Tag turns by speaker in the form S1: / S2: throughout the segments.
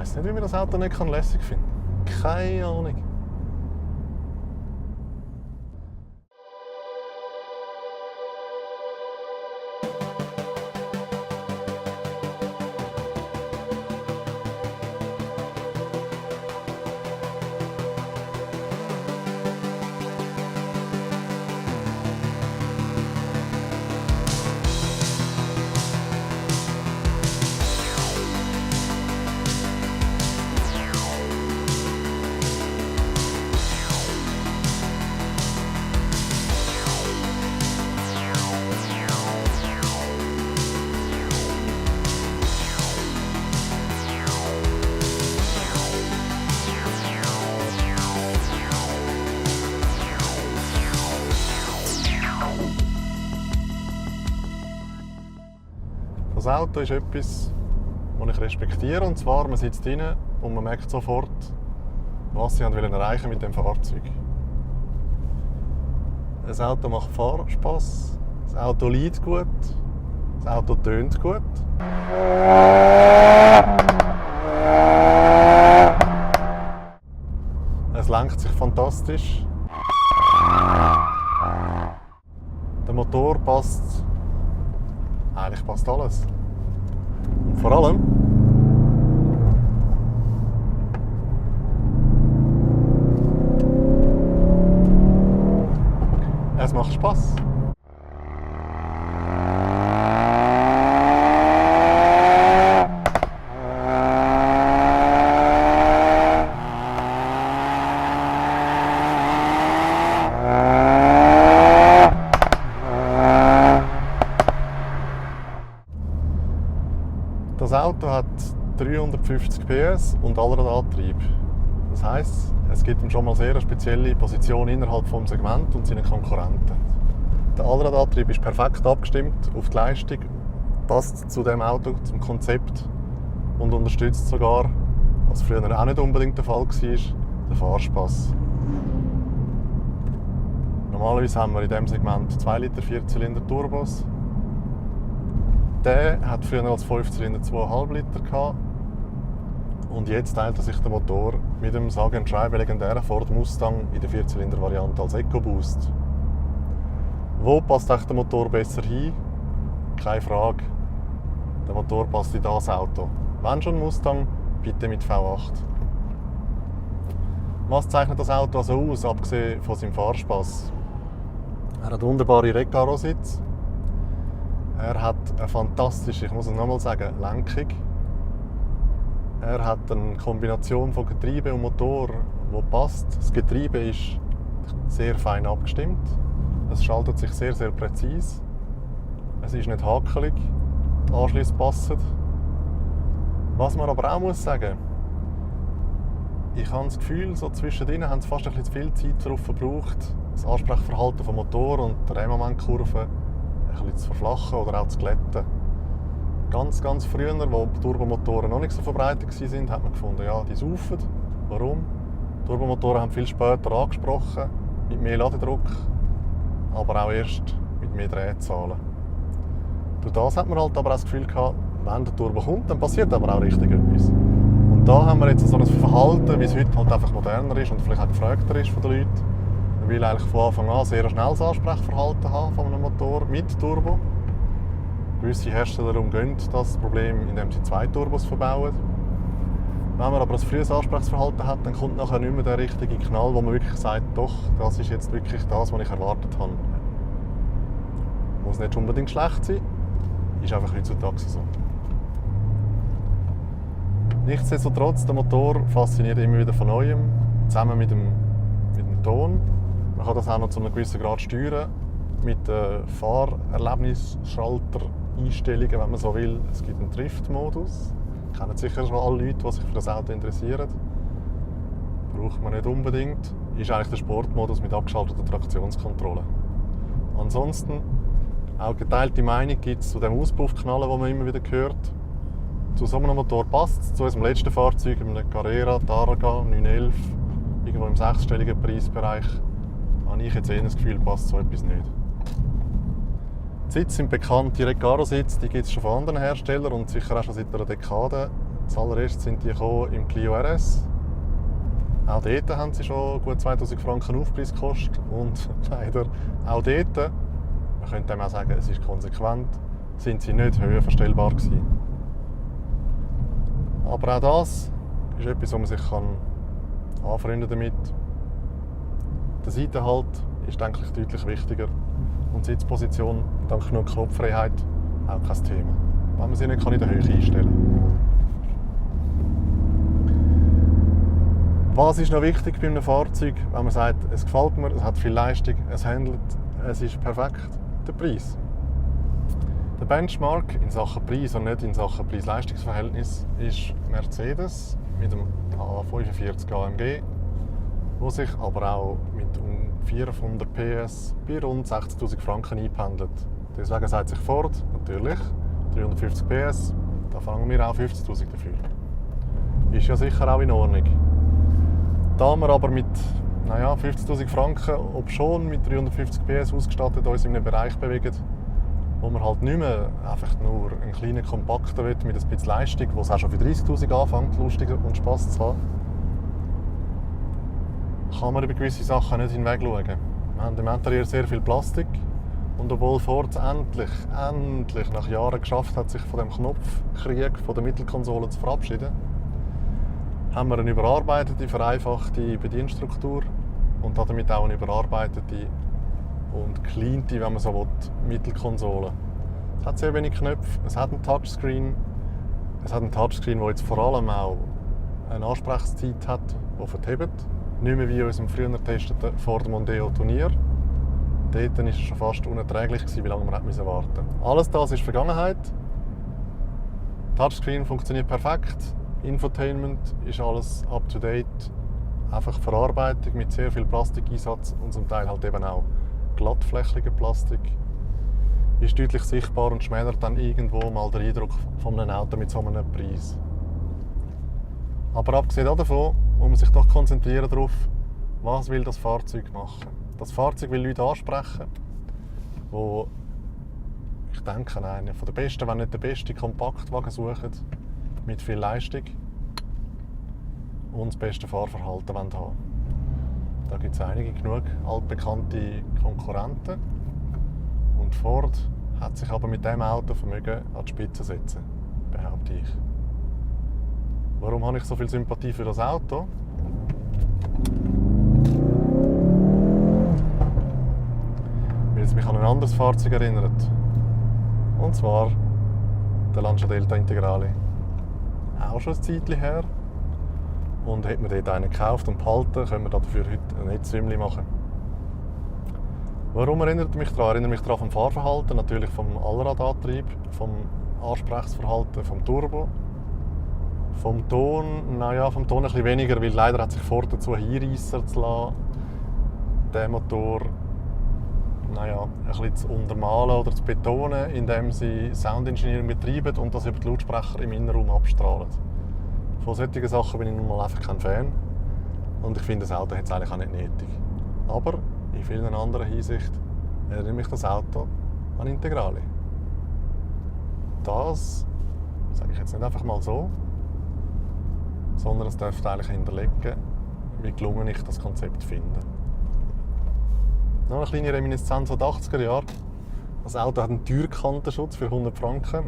S1: weiss nicht, wie man das Auto nicht lässig finden kann. Keine Ahnung. Das Auto ist etwas, das ich respektiere, und zwar, man sitzt drin und man merkt sofort, was sie erreichen mit dem Fahrzeug. Das Auto macht Fahrspass, das Auto leidet gut, das Auto tönt gut. Es lenkt sich fantastisch. Der Motor passt. Eigentlich passt alles. Und vor allem es macht Spaß. Das Auto hat 350 PS und Allradantrieb. Das heisst, es gibt ihm schon mal sehr eine spezielle Position innerhalb des Segments und seinen Konkurrenten. Der Allradantrieb ist perfekt abgestimmt auf die Leistung, passt zu dem Auto, zum Konzept und unterstützt sogar, was früher auch nicht unbedingt der Fall war, den Fahrspass. Normalerweise haben wir in diesem Segment 2 Liter 4-Zylinder Turbos. Der hat früher als 5-Zylinder 2,5 Liter gehabt. Und jetzt teilt er sich der Motor mit dem sage und schreibe legendären Ford Mustang in der 4-Zylinder-Variante als EcoBoost. Wo passt der Motor besser hin? Keine Frage. Der Motor passt in das Auto. Wenn schon Mustang, bitte mit V8. Was zeichnet das Auto also aus, abgesehen von seinem Fahrspass? Er hat wunderbare Recaro-Sitze. Er hat eine fantastische, ich muss es nochmal sagen, Lenkung. Er hat eine Kombination von Getriebe und Motor, die passt. Das Getriebe ist sehr fein abgestimmt. Es schaltet sich sehr, sehr präzise. Es ist nicht hakelig. Die Anschlüsse passen. Was man aber auch muss sagen, ich habe das Gefühl, so zwischendrin haben sie fast ein bisschen zu viel Zeit darauf verbraucht, das Ansprechverhalten vom Motor und der Drehmomentkurve ein bisschen zu verflachen oder auch zu glätten. Ganz früher, wo die Turbomotoren noch nicht so verbreitet waren, hat man gefunden, ja, die saufen. Warum? Die Turbomotoren haben viel später angesprochen, mit mehr Ladedruck, aber auch erst mit mehr Drehzahlen. Durch das hat man halt aber auch das Gefühl gehabt, wenn der Turbo kommt, dann passiert aber auch richtig etwas. Und da haben wir jetzt so ein Verhalten, wie es heute halt einfach moderner ist und vielleicht auch gefragter ist von den Leuten. Man will eigentlich von Anfang an sehr schnelles Ansprechverhalten haben von einem Motor mit Turbo. Gewisse Hersteller umgehen das Problem, indem sie 2 Turbos verbauen. Wenn man aber ein frühes Ansprechverhalten hat, dann kommt nachher nicht mehr der richtige Knall, wo man wirklich sagt, doch, das ist jetzt wirklich das, was ich erwartet habe. Muss nicht unbedingt schlecht sein, ist einfach heutzutage so. Nichtsdestotrotz, der Motor fasziniert immer wieder von Neuem, zusammen mit dem Ton. Man kann das auch noch zu einem gewissen Grad steuern, mit Fahrerlebnisschalter-Einstellungen, wenn man so will. Es gibt einen Drift-Modus. Kennen sicher schon alle Leute, die sich für das Auto interessieren. Braucht man nicht unbedingt. Ist eigentlich der Sportmodus mit abgeschalteter Traktionskontrolle. Ansonsten, auch geteilte Meinung gibt es zu dem Auspuffknallen, den man immer wieder hört. Zu so einem Motor passt es. Zu unserem letzten Fahrzeug, einem Carrera, Targa 911, irgendwo im 6-stelligen Preisbereich, habe ich jetzt eher das Gefühl, passt so etwas nicht. Die Sitze sind bekannt, die Recaro-Sitze, die gibt es schon von anderen Herstellern und sicher auch schon seit einer Dekade. Zuallererst sind die gekommen im Clio RS. Auch dort haben sie schon gut 2000 Franken Aufpreis gekostet. Und leider auch dort, man könnte dem auch sagen, es ist konsequent, sind sie nicht höher verstellbar gewesen. Aber auch das ist etwas, wo man sich anfreunden damit. Der Seitenhalt ist, denke ich, deutlich wichtiger. Und die Sitzposition, dank genug Knopffreiheit, auch kein Thema. Wenn man sie nicht in der Höhe einstellen kann. Was ist noch wichtig bei einem Fahrzeug, wenn man sagt, es gefällt mir, es hat viel Leistung, es handelt, es ist perfekt? Der Preis. Der Benchmark in Sachen Preis und nicht in Sachen Preis-Leistungs-Verhältnis ist Mercedes mit dem A45 AMG, wo sich aber auch mit um 400 PS bei rund 60'000 Franken einpendelt. Deswegen sagt sich Ford, natürlich, 350 PS, da fangen wir auch 50'000 dafür. Ist ja sicher auch in Ordnung. Da wir aber mit 50'000 Franken, ob schon mit 350 PS ausgestattet, uns in einem Bereich bewegen, wo man halt nicht mehr einfach nur einen kleinen Kompakter will, mit ein bisschen Leistung, wo es auch schon für 30'000 anfängt, lustig und Spass zu haben, kann man über gewisse Sachen nicht hinwegschauen. Wir haben im Interieur sehr viel Plastik und obwohl Ford endlich nach Jahren geschafft hat, sich von dem Knopfkrieg von der Mittelkonsole zu verabschieden, haben wir eine überarbeitete, vereinfachte Bedienstruktur und damit auch eine überarbeitete und cleante, wenn man so will, Mittelkonsole. Es hat sehr wenig Knöpfe, es hat einen Touchscreen. Es hat einen Touchscreen, der jetzt vor allem auch eine Ansprechzeit hat, die verhebt. Nicht mehr wie in unserem früher getesteten Ford Mondeo Turnier. Dort war es schon fast unerträglich, wie lange man warten musste. Alles das ist Vergangenheit. Touchscreen funktioniert perfekt. Infotainment ist alles up to date. Einfach Verarbeitung mit sehr viel Plastikeinsatz und zum Teil halt eben auch glattflächiger Plastik. Ist deutlich sichtbar und schmälert dann irgendwo mal den Eindruck von einem Auto mit so einem Preis. Aber abgesehen davon muss man sich doch konzentrieren darauf, was will das Fahrzeug machen. Das Fahrzeug will Leute ansprechen, die, ich denke, einen der besten, wenn nicht der beste Kompaktwagen suchen, mit viel Leistung und das beste Fahrverhalten haben. Da gibt es einige genug altbekannte Konkurrenten und Ford hat sich aber mit diesem Auto vermögen an die Spitze zu setzen, behaupte ich. Warum habe ich so viel Sympathie für das Auto? Weil es mich an ein anderes Fahrzeug erinnert. Und zwar der Lancia Delta Integrale. Auch schon ein Zeitchen her. Und hat man dort einen gekauft und behalten, können wir dafür heute ein Netzsümmli machen. Warum erinnert mich daran? Erinnert mich daran vom Fahrverhalten, natürlich vom Allradantrieb, vom Ansprechverhalten vom Turbo. Vom Ton, vom Ton ein bisschen weniger, weil leider hat sich Ford dazu hinreissen zu lassen, den Motor ein bisschen zu untermalen oder zu betonen, indem sie Soundengineering betreiben und das über die Lautsprecher im Innenraum abstrahlen. Von solchen Sachen bin ich nun mal einfach kein Fan und ich finde, das Auto hat es eigentlich auch nicht nötig. Aber in vielen anderen Hinsichten erinnert mich das Auto an Integrale. Das sage ich jetzt nicht einfach mal so, sondern es dürfte eigentlich hinterlegen, wie gelungen ich das Konzept finde. Noch eine kleine Reminiszenz an die 80er Jahre. Das Auto hat einen Türkantenschutz für 100 Franken.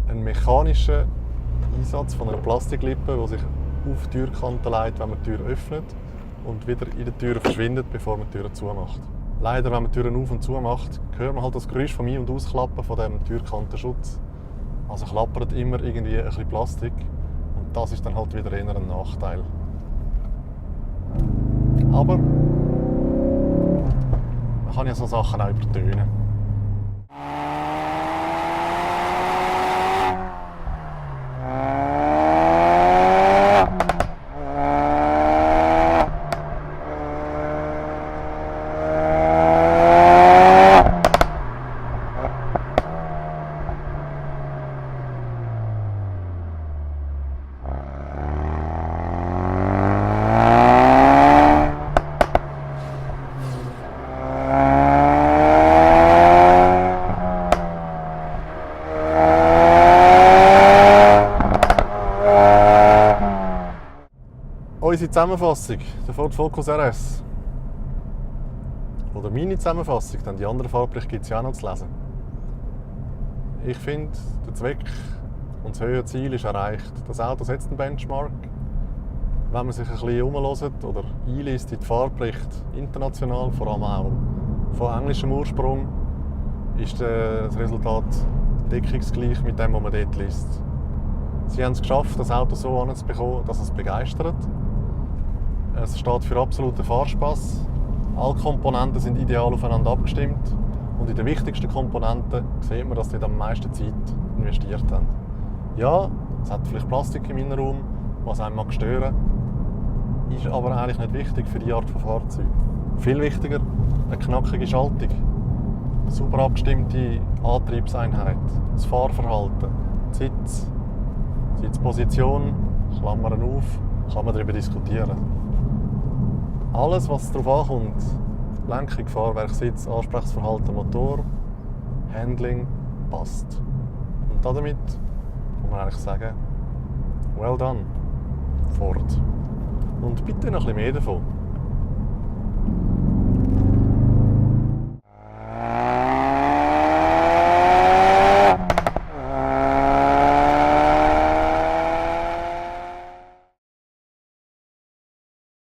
S1: Einen mechanischen Einsatz von einer Plastiklippe, die sich auf die Türkante legt, wenn man die Tür öffnet und wieder in der Tür verschwindet, bevor man die Tür zumacht. Leider, wenn man die Türen auf und zu macht, hört man halt das Geräusch von Ein- und Ausklappen von diesem Türkantenschutz. Also klappert immer irgendwie ein bisschen Plastik und das ist dann halt wieder eher ein Nachteil. Aber man kann ja so Sachen auch übertönen. unsere Zusammenfassung, der Ford Focus RS. Oder meine Zusammenfassung, denn die anderen Fahrberichte gibt es ja auch noch zu lesen. Ich finde, der Zweck und das höhere Ziel ist erreicht. Das Auto setzt einen Benchmark. Wenn man sich ein bisschen umhört oder einliest in die Fahrberichte, international, vor allem auch von englischem Ursprung, ist das Resultat deckungsgleich mit dem, was man dort liest. Sie haben es geschafft, das Auto so anzubekommen, dass es begeistert. Es steht für absoluten Fahrspass. Alle Komponenten sind ideal aufeinander abgestimmt. Und in den wichtigsten Komponenten sieht man, dass sie am meisten Zeit investiert haben. Ja, es hat vielleicht Plastik im Innenraum, was einem mag stören. Ist aber eigentlich nicht wichtig für die Art von Fahrzeug. Viel wichtiger, eine knackige Schaltung, eine super abgestimmte Antriebseinheit, das Fahrverhalten, die Sitz, Sitzposition, Klammern auf, kann man darüber diskutieren. Alles, was darauf ankommt, Lenkung, Fahrwerk, Sitz, Ansprechverhalten, Motor, Handling, passt. Und damit muss man eigentlich sagen, well done, Ford. Und bitte noch ein bisschen mehr davon.